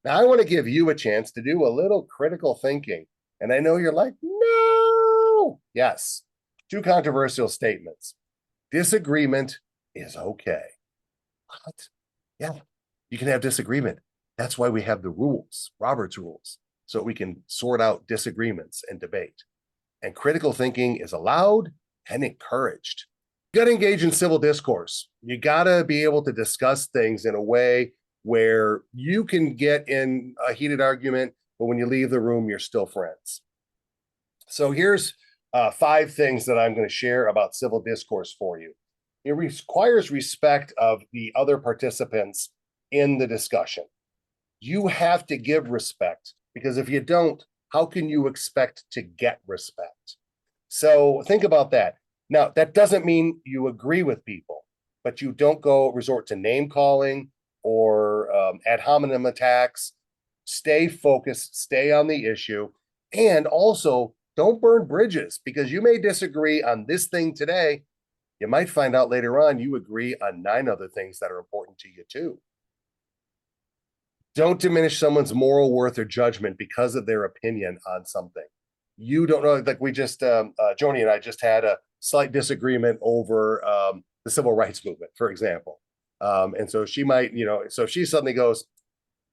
Now, I want to give you a chance to do a little critical thinking. And I know you're like, no. Yes, two controversial statements. Disagreement is okay. What? Yeah, you can have disagreement. That's why we have the rules, Robert's rules, so we can sort out disagreements and debate. And critical thinking is allowed and encouraged. You got to engage in civil discourse. You got to be able to discuss things in a way where you can get in a heated argument, but when you leave the room, you're still friends. So here's five things that I'm going to share about civil discourse for you. It requires respect of the other participants in the discussion. You have to give respect because if you don't, how can you expect to get respect? So think about that. Now, that doesn't mean you agree with people, but you don't go resort to name calling or ad hominem attacks. Stay focused, stay on the issue, and also don't burn bridges because you may disagree on this thing today. You might find out later on you agree on 9 other things that are important to you too. Don't diminish someone's moral worth or judgment because of their opinion on something. You don't know, like we just, Joni and I just had a slight disagreement over the civil rights movement, for example. And so she might, so she suddenly goes,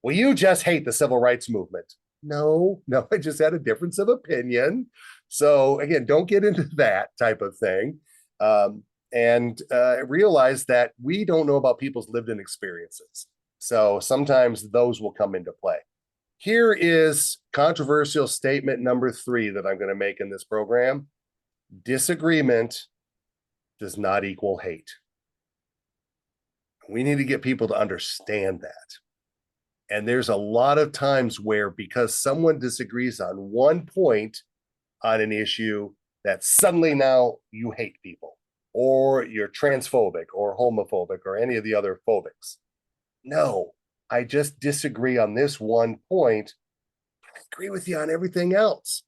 well, you just hate the civil rights movement. No, no, I just had a difference of opinion. So again, don't get into that type of thing. And realize that we don't know about people's lived in experiences. So sometimes those will come into play. Here is controversial statement number 3 that I'm going to make in this program. Disagreement does not equal hate. We need to get people to understand that. And there's a lot of times where because someone disagrees on one point on an issue, that suddenly now you hate people or you're transphobic or homophobic or any of the other phobics. No, I just disagree on this one point. I agree with you on everything else.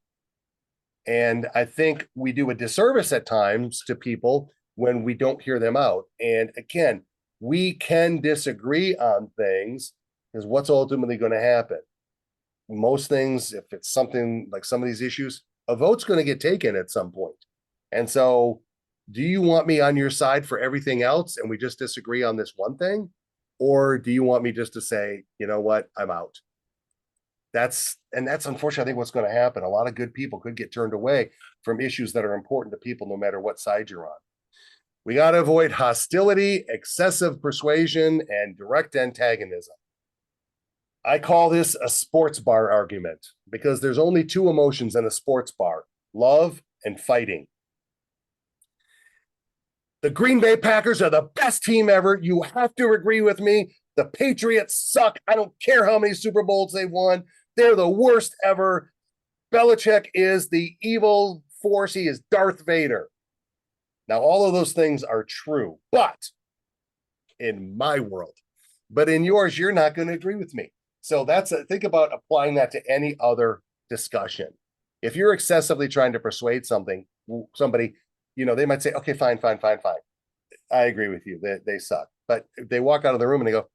And I think we do a disservice at times to people when we don't hear them out. And again, we can disagree on things because what's ultimately going to happen? Most things, if it's something like some of these issues, a vote's going to get taken at some point. And so, do you want me on your side for everything else and we just disagree on this one thing? Or do you want me just to say, you know what, I'm out? That's unfortunately, I think what's going to happen. A lot of good people could get turned away from issues that are important to people, no matter what side you're on. We got to avoid hostility, excessive persuasion, and direct antagonism. I call this a sports bar argument because there's only 2 emotions in a sports bar: love and fighting. The Green Bay Packers are the best team ever. You have to agree with me. The Patriots suck. I don't care how many Super Bowls they've won. They're the worst ever. Belichick is the evil force. He is Darth Vader. Now, all of those things are true, but in my world, but in yours, you're not going to agree with me. So think about applying that to any other discussion. If you're excessively trying to persuade somebody, they might say, okay, fine. I agree with you. They suck. But if they walk out of the room and they go,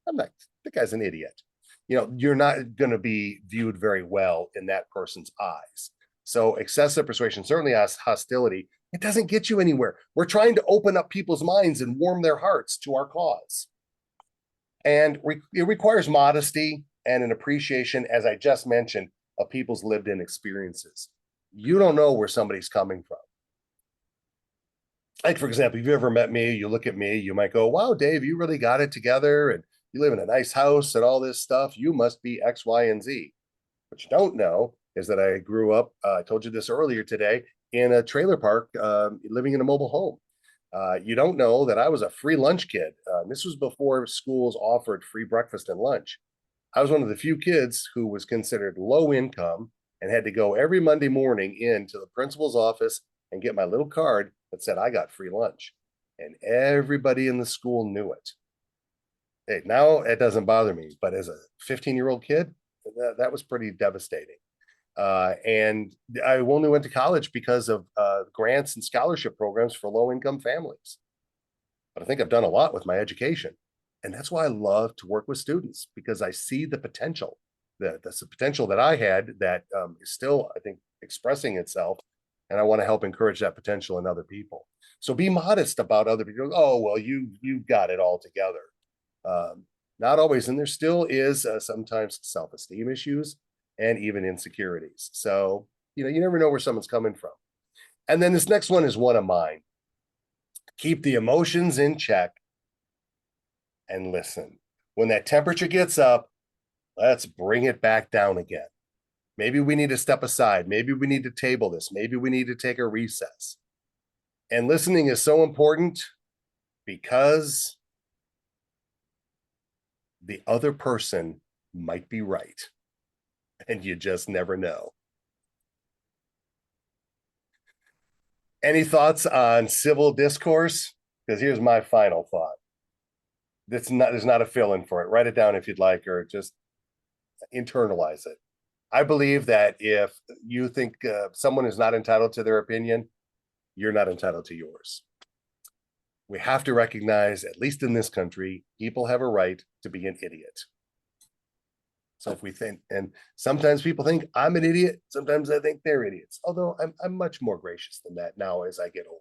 the guy's an idiot. You're not going to be viewed very well in that person's eyes. So excessive persuasion, certainly hostility, it doesn't get you anywhere. We're trying to open up people's minds and warm their hearts to our cause. And it requires modesty and an appreciation, as I just mentioned, of people's lived in experiences. You don't know where somebody's coming from. Like, for example, if you ever met me, you look at me, you might go, wow, Dave, you really got it together and you live in a nice house and all this stuff. You must be X, Y, and Z. What you don't know is that I grew up, I told you this earlier today, in a trailer park, living in a mobile home. You don't know that I was a free lunch kid. This was before schools offered free breakfast and lunch. I was one of the few kids who was considered low income and had to go every Monday morning into the principal's office and get my little card that said I got free lunch. And everybody in the school knew it. Hey, now it doesn't bother me, but as a 15-year-old kid, that was pretty devastating. And I only went to college because of grants and scholarship programs for low-income families. But I think I've done a lot with my education. And that's why I love to work with students, because I see the potential. That's the potential that I had that is still, I think, expressing itself. And I want to help encourage that potential in other people. So be modest about other people. Oh, well, you got it all together. Um, Not always, and there still is sometimes self-esteem issues and even insecurities. So you never know where someone's coming from. And then this next one is one of mine. Keep the emotions in check and listen. When that temperature gets up, let's bring it back down again. Maybe we need to step aside. Maybe we need to table this. Maybe we need to take a recess. And listening is so important because the other person might be right, and you just never know. Any thoughts on civil discourse? Because here's my final thought. There's not a fill in for it. Write it down if you'd like, or just internalize it. I believe that if you think someone is not entitled to their opinion, you're not entitled to yours. We have to recognize, at least in this country, people have a right to be an idiot. So if we think, and sometimes people think I'm an idiot, sometimes I think they're idiots. Although I'm much more gracious than that now as I get older.